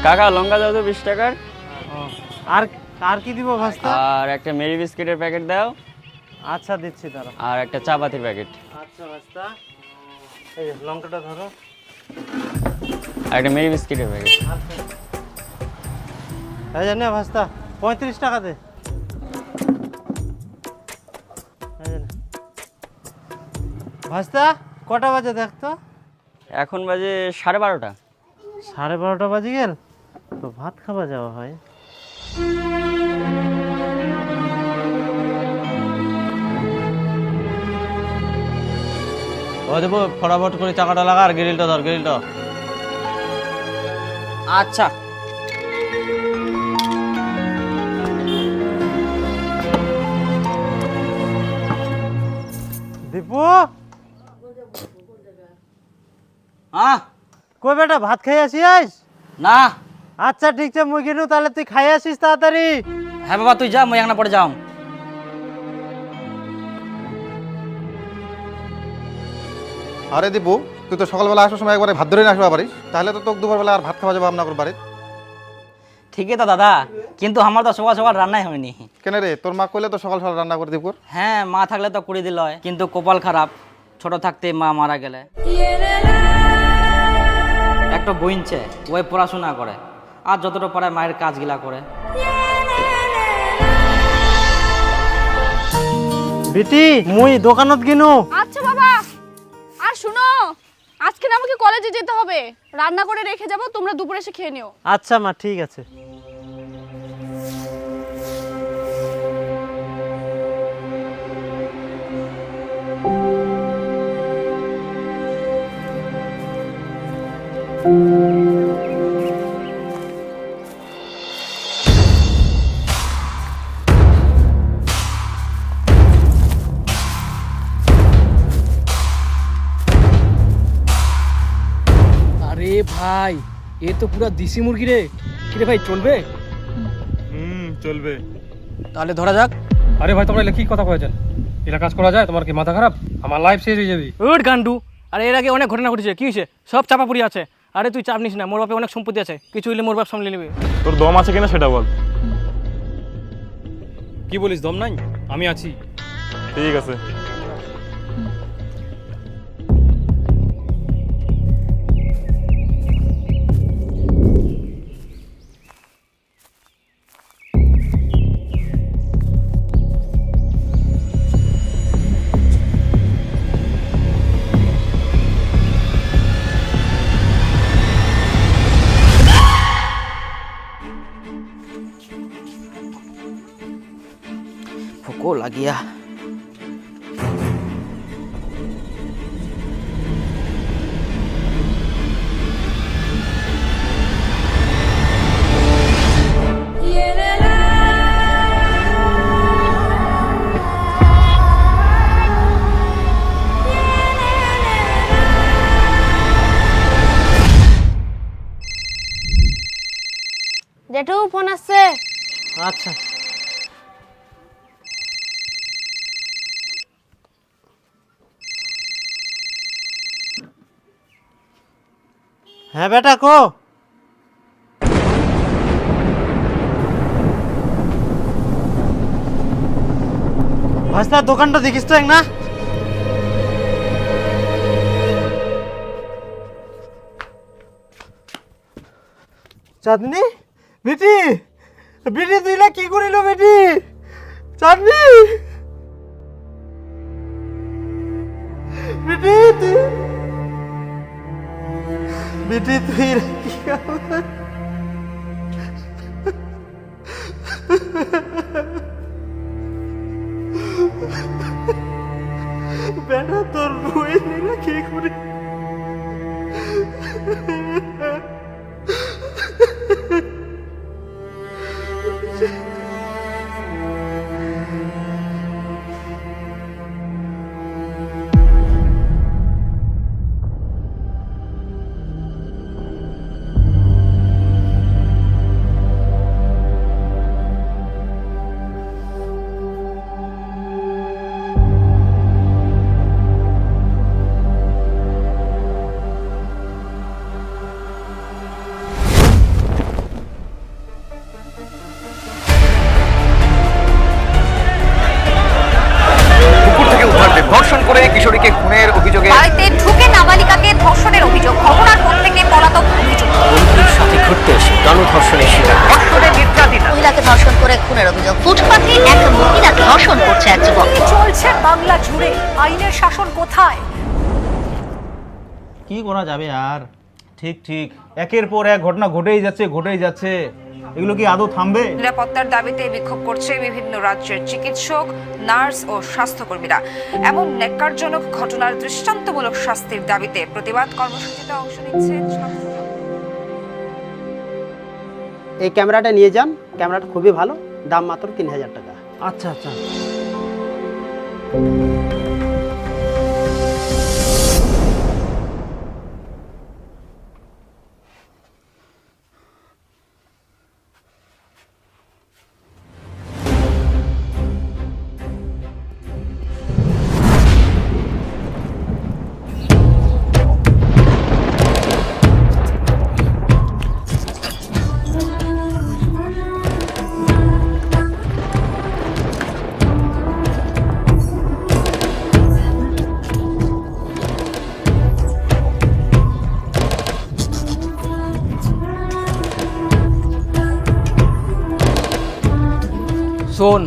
কাকা লঙ্কা দাও তো 20 টাকার। আর আর কি দিব ভাস্তা? আর একটা মেরি বিস্কিটের প্যাকেট দাও। আচ্ছা দিচ্ছি দাঁড়া। আর একটা চা পাতির প্যাকেট। আচ্ছা ভাস্তা, এই লঙ্কাটা ধরো। আর একটা মেরি বিস্কিটের প্যাকেট। আচ্ছা এই জানে ভাস্তা 35 টাকা দে। এই যে নে। ভাস্তা কটা বাজে দেখ তো? এখন বাজে 12:30। 12:30 বাজে গেল তো ভাত খাওয়া যাওয়া হয়। ও দেবো ফটাফট করে চাকাটা লাগা আর গ্রিলটা ধর, গ্রিলটা। আচ্ছা দীপু হ্যাঁ কই বেটা ভাত খাই আসিস? না আচ্ছা ঠিক আছে মুই গেলু, তাহলে তুই খাই আসিস তাড়াতাড়ি। হ্যাঁ বাবা তুই যা, মই একটা পরে যাও। আরে দীপু, তুই তো সকালবেলা আসার সময় একবারে ভাত ধরে নিয়ে আসবা পারিস, তাহলে তো তোকে দুপুরবেলা আর ভাত খাওয়া যাবে আপনার বাড়িতে। ঠিকই তো দাদা, কিন্তু আমার তো সকাল সকাল রান্নাই হয়নি। কেন রে, তোর মা কইলে তো সকাল সকাল রান্না করে দীপুর। হ্যাঁ মা থাকলে তো করে দিল, কিন্তু কপাল খারাপ, ছোট থাকতে মা মারা গেলে। একটা বইনছে ওই পড়াশোনা করে আর যতটা পারে মায়ের কাজগুলা করে। বেটি মুই দোকানত গিনু। আচ্ছা বাবা, আর শুনো, আজকে না আমাকে কলেজে যেতে হবে, রান্না করে রেখে যাব, তোমরা দুপুরে এসে খেয়ে নিও। আচ্ছা মা ঠিক আছে। আরে ভাই এ তো পুরা দেশি মুরগি রে। কিরে ভাই চলবে? চলবে। তাহলে ধরা যাক। আরে ভাই তোমরা কি কথা কয়েছেন? এটা কাজ করা যায়? তোমার কি মাথা খারাপ? আমার লাইফ শেষ হয়ে যাবে। ওট গান্ডু, আরে এর আগে অনেক ঘটনা ঘটেছে, কি হয়েছে? সব চাপাপুরি আছে। আরে তুই চাপ নিস না, মোর বাপে অনেক সম্পত্তি আছে, কিছু হইলে মোর বাপ সামলে নেবে। তোর দম আছে কিনা সেটা বল। কি বলিস, দম নাই? আমি আছি। ঠিক আছে। ভোকও লাগিয়া। জেঠু ফোন আসছে। আচ্ছা হ্যাঁ বেটা কো। ভাস্তা দোকানটা দেখিস তো এক না? চাঁদনি বেটি, বেটি তুই না কি করিল বেটি? চাঁদনি বেটি তুই, বেটি তুই কি বেটা তোর বই নিলা কি করে? নাবালিকাকে খুনের অভিযোগে বাড়িতে ঢুকে নাবালিকাকে ধর্ষণের অভিযোগ, ঘটনার পর থেকে পলাতক অভিযোগ। বন্ধুদের সাথে ঘুরতে এসে গণধর্ষণের শিকার, ধর্ষণে নির্যাতিতা, মহিলাকে ধর্ষণ করে খুনের অভিযোগ। ফুটপাথে এক মহিলাকে ধর্ষণ করছে এক যুবক। চলছে বাংলা জুড়ে আইনের শাসন কোথায়? কি করা যাবে আর? ঠিক ঠিক, একের পর এক ঘটনা ঘটেই যাচ্ছে। এগুলো কি আদৌ থামবে? নিরাপত্তার দাবিতে বিক্ষোভ করছে বিভিন্ন রাজ্যের চিকিৎসক, নার্স ও স্বাস্থ্যকর্মীরা। এমন ন্যাক্কারজনক ঘটনার দৃষ্টান্তমূলক শাস্তির দাবিতে প্রতিবাদ কর্মসূচিতে অংশ নিচ্ছেন ছাত্ররা। এই ক্যামেরাটা নিয়ে যান, ক্যামেরাটা খুবই ভালো, দাম মাত্র 3000 টাকা। আচ্ছা আচ্ছা। শোন,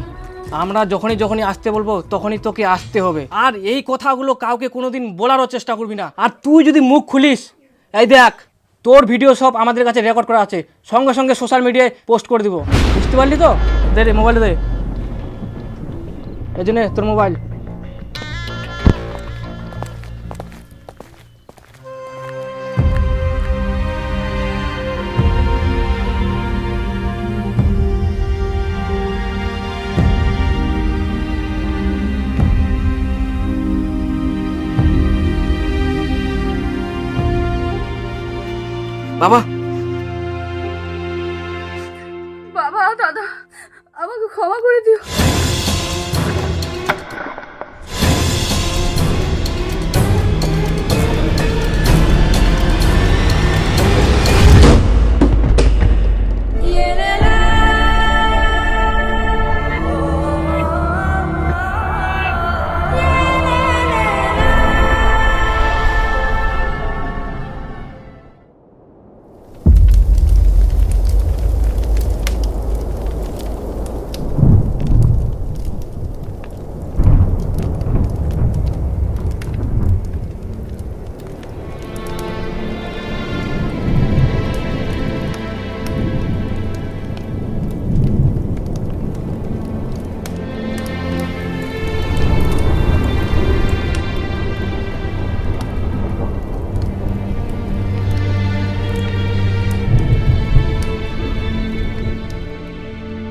আমরা যখনই আসতে বলবো তখনই তোকে আসতে হবে, আর এই কথাগুলো কাউকে কোনোদিন বলারও চেষ্টা করবি না। আর তুই যদি মুখ খুলিস, এই দেখ তোর ভিডিও সব আমাদের কাছে রেকর্ড করা আছে, সঙ্গে সঙ্গে সোশ্যাল মিডিয়ায় পোস্ট করে দিব, বুঝতে পারলি তো? দে রে মোবাইল দে, এই জন্যে তোর মোবাইল। বাবা, বাবা, দাদা, আমাকে ক্ষমা করে দিও।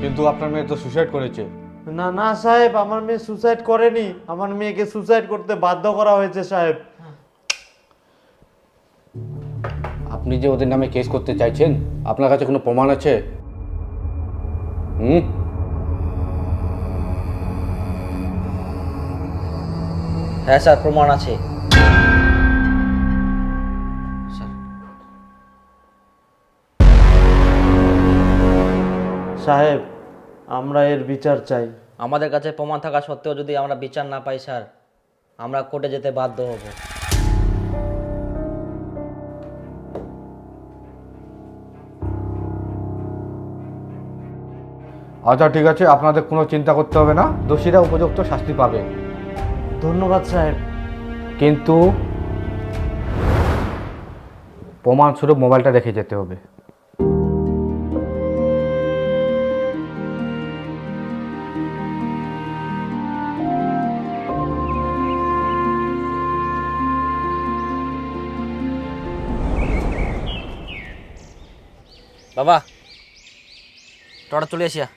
কিন্তু আপনার মেয়ে তো সুসাইড করেছে। না না সাহেব, আমার মেয়ে সুসাইড করেনি, আমার মেয়েকে সুসাইড করতে বাধ্য করা হয়েছে সাহেব। আপনি যে ওদের নামে কেস করতে চাইছেন, আপনার কাছে কোনো প্রমাণ আছে? হ্যাঁ স্যার, প্রমাণ আছে। সাহেব, আমরা এর বিচার চাই। আমাদের কাছে প্রমাণ থাকা সত্ত্বেও যদি আমরা বিচার না পাই স্যার, আমরা কোর্টে যেতে বাধ্য হব। আচ্ছা ঠিক আছে, আপনাদের কোনো চিন্তা করতে হবে না, দোষীরা উপযুক্ত শাস্তি পাবে। ধন্যবাদ সাহেব। কিন্তু প্রমাণস্বরূপ মোবাইলটা রেখে যেতে হবে। বাবা, টটা চলে আসিয়া।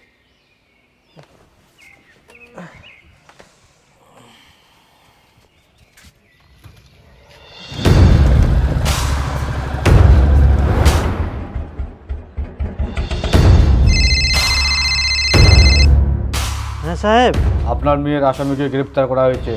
হ্যাঁ সাহেব, আপনার মেয়ের আসামিকে গ্রেপ্তার করা হয়েছে।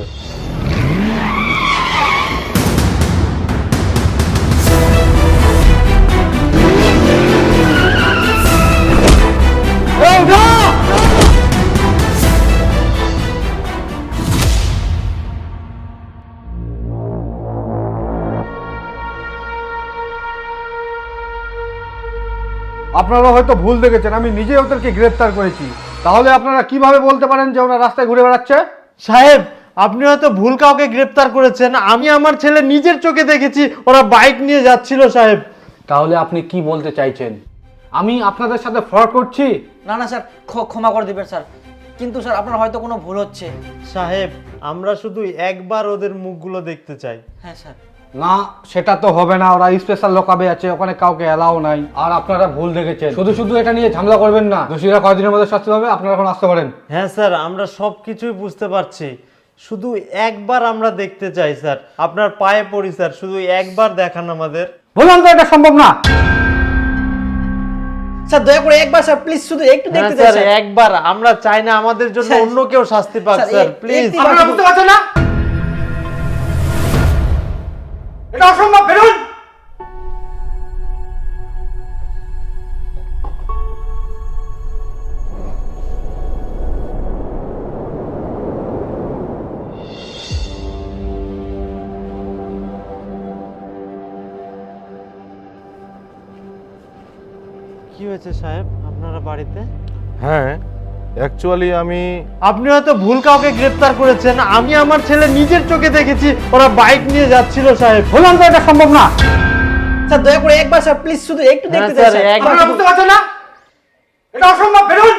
আপনারা হয়তো ভুল দেখেছেন, আমি নিজে ওদেরকে গ্রেফতার করেছি। তাহলে আপনারা কিভাবে বলতে পারেন যে ওরা রাস্তায় ঘুরে বেড়াচ্ছে? সাহেব, আপনি হয়তো ভুল কাউকে গ্রেপ্তার করেছেন। আমি আমার ছেলে নিজের চোখে দেখেছি ওরা বাইক নিয়ে যাচ্ছিল সাহেব। তাহলে আপনি কি বলতে চাইছেন? আমি আপনাদের সাথে ফ্রড করছি? না না স্যার, ক্ষমা করে দিবেন স্যার, কিন্তু স্যার আপনার হয়তো কোনো ভুল হচ্ছে। সাহেব, আমরা শুধু একবার ওদের মুখগুলো দেখতে চাই। হ্যাঁ স্যার। না, সেটা তো হবে না। ওরা স্পেশাল লোকাবে আছে, ওখানে কাউকে এলাও নাই। আর আপনারা ভুল দেখেছেন। শুধু শুধু এটা নিয়ে ঝামেলা করবেন না। দোষীরা কয়েকদিনের মধ্যে শাস্তি পাবে, আপনারা এখন আসতে পারেন। হ্যাঁ স্যার, আমরা সব কিছুই বুঝতে পারছি, শুধু একবার আমরা দেখতে চাই স্যার। আপনার পায়ে পড়ি স্যার, শুধু একবার দেখান আমাদের। বললাম তো এটা সম্ভব না। স্যার দয়া করে একবার স্যার প্লিজ শুধু একটু হ্যাঁ দেখতে স্যার, চাই স্যার। একবার। আমরা চাই না আমাদের জন্য স্যার, অন্য কেউ শাস্তি পাক স্যার, স্যার, প্লিজ। আপনারা বুঝতে পারছেন না? এটা অসম্ভব। বেরোন। কি হয়েছে সাহেব আপনারা বাড়িতে? হ্যাঁ, অ্যাকচুয়ালি আপনি হয়তো ভুল কাউকে গ্রেফতার করেছেন। আমি আমার ছেলে নিজের চোখে দেখেছি ওরা বাইক নিয়ে যাচ্ছিল সাহেব। বললাম তো এটা সম্ভব না। স্যার দয়া করে একবার স্যার প্লিজ শুধু একটু হ্যাঁ দেখতে স্যার, চাই স্যার। একবার। আপনারা বুঝতে পারছেন না? এটা অসম্ভব। বেরোন।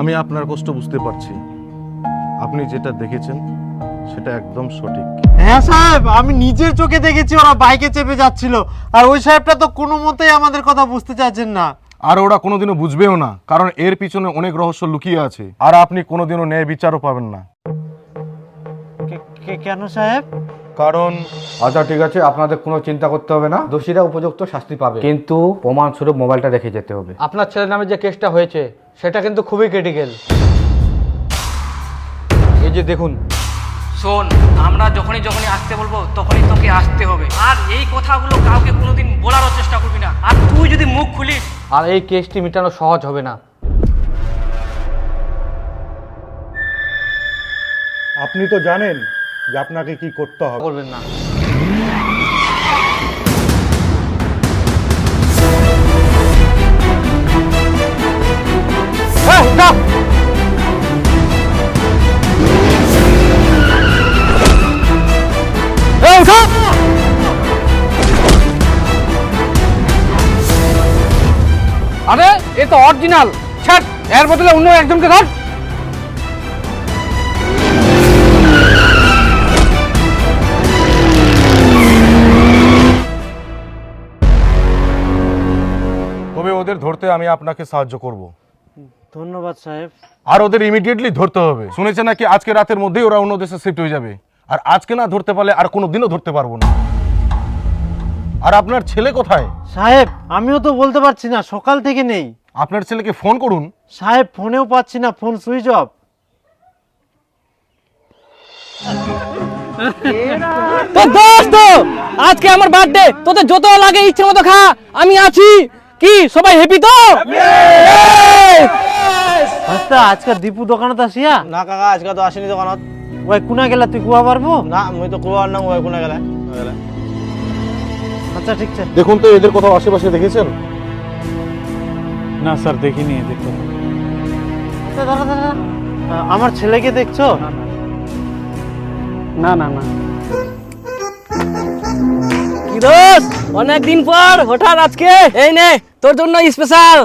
আমি আপনার কষ্ট বুঝতে পারছি। আপনি যেটা দেখেছেন সেটা একদম সঠিক। হ্যাঁ সাহেব, আমি নিজের চোখে দেখেছি ওরা বাইকে চেপে যাচ্ছিল। আর ওই সাহেবটা তো কোনো মতেই আমাদের কথা বুঝতে চাইছেন না। আর ওরা কোনোদিনও বুঝবেও না, কারণ এর পিছনে অনেক রহস্য লুকিয়ে আছে। আর আপনি কোনোদিনও ন্যায় বিচারও পাবেন না। কেন সাহেব? কারণ আচ্ছা ঠিক আছে, আপনাদের কোনো চিন্তা করতে হবে না। দোষীরা উপযুক্ত শাস্তি পাবে, কিন্তু প্রমাণস্বরূপ মোবাইলটা রেখে যেতে হবে। আপনার ছেলের নামে যে কেসটা হয়েছে সেটা কিন্তু খুবই ক্রিটিক্যাল। এই যে দেখুন। শোন, আমরা যখনই আসতে বলবো তখনই তোকে আসতে হবে, আর এই কথাগুলো কাউকে কোনোদিন বলারও চেষ্টা করবি না। আর তুই যদি মুখ খুলিস, আর এই কেসটি মেটানো সহজ হবে না। আপনি তো জানেন যে আপনাকে কি করতে হবে। করবেন না। আরে এ তো অরিজিনাল। ছাড়, এর বদলে অন্য একজনকে ধর। তবে ওদের ধরতে আমি আপনাকে সাহায্য করব। ধন্যবাদ সাহেব। আর ওদের ইমিডিয়েটলি ধরতে হবে। শুনেছে নাকি আজকে রাতের মধ্যেই ওরা অন্য দেশে শিফট হয়ে যাবে। আর আজকে না ধরতে পারলে আর কোনোদিনও ধরতে পারবো না। আর আপনার ছেলে কোথায়? সাহেব, আমিও তো বলতে পারছি না, সকাল থেকে নেই। আপনার ছেলেকে ফোন করুন। সাহেব, ফোনেও পাচ্ছি না, ফোন সুইচ অফ। তো দোস্ত, আজকে আমার বার্থডে, তোদের যত লাগে ইচ্ছে মতো খা, আমি আছি। কি সবাই হ্যাপি তো? আচ্ছা, আজকে দীপু দোকানত আসিয়া? না কাকা, আজকে তো আসেনি দোকানত। ওই কোনা গেলা, তুই কুয়া পারবো? না, মুই তো কুয়ার না, ওই কোনা গেলে। আচ্ছা ঠিক আছে। দেখুন তো এদের কোথাও আশেপাশে দেখেছেন? না স্যার, দেখিনি। দেখো দাঁড়া দাঁড়া, আমার ছেলেকে দেখছো? না না না। কি দোস্ত, অনেকদিন পর হঠাৎ আজকে? এই নে তোর জন্য স্পেশাল।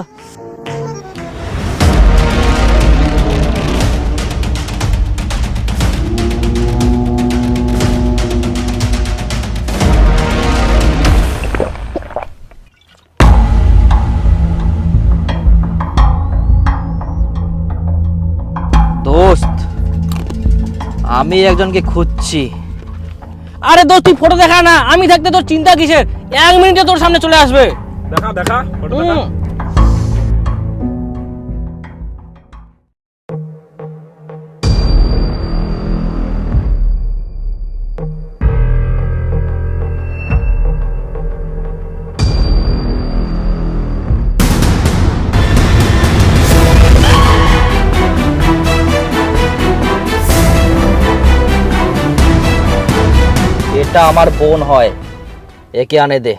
দোস্ত, আমি একজনকে খুঁজছি। আরে দোস্ত, তুই ফটো দেখা না, আমি থাকতে তোর চিন্তা কিসের? 1 মিনিটে তোর সামনে চলে আসবে। দেখা দেখা ফটো দেখা। এটা আমার বোন হয়, একে আনে দে।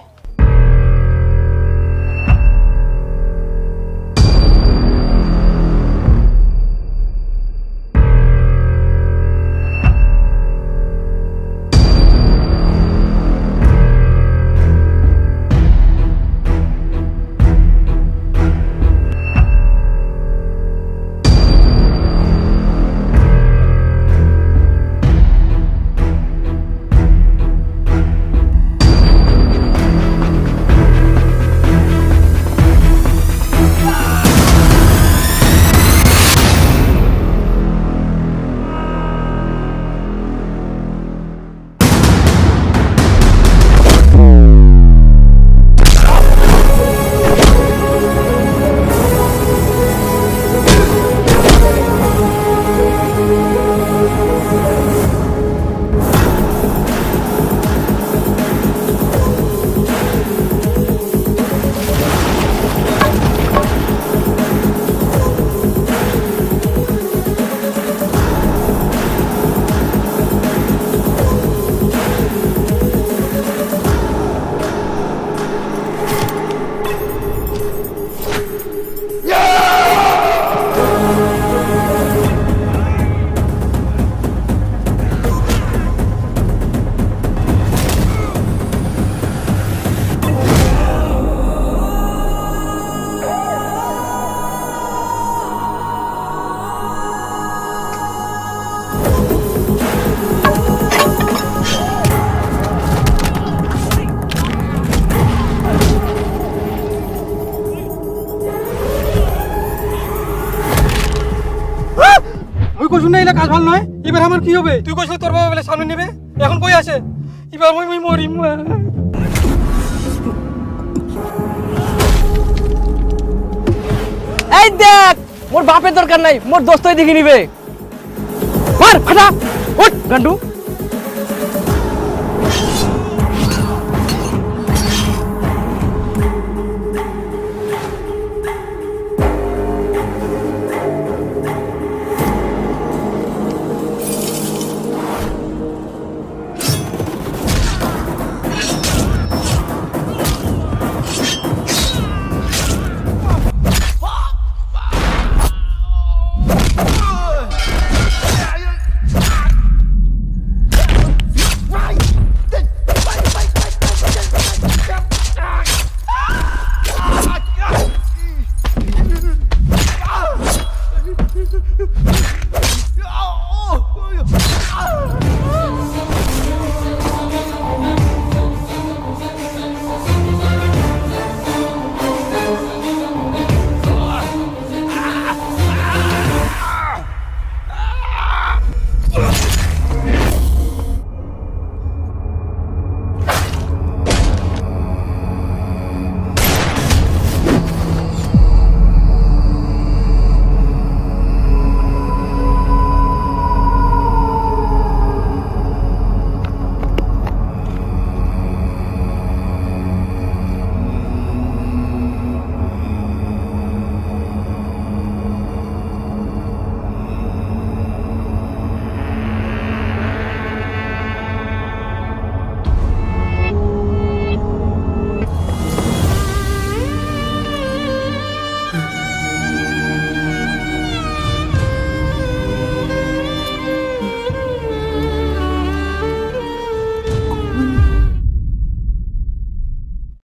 ওই কইছ না, এটা কাজ ভালো নয়। এবার আমার কি হবে? তুই কইছ তোর বাবা বলে সামনে নেবে, এখন কই আছে? এবার মই মরি মা। এই দেখ, মোর বাপের দরকার নাই, মোর দোস্তই দেখে নিবে। মার ফাটা, উঠ গান্ডু।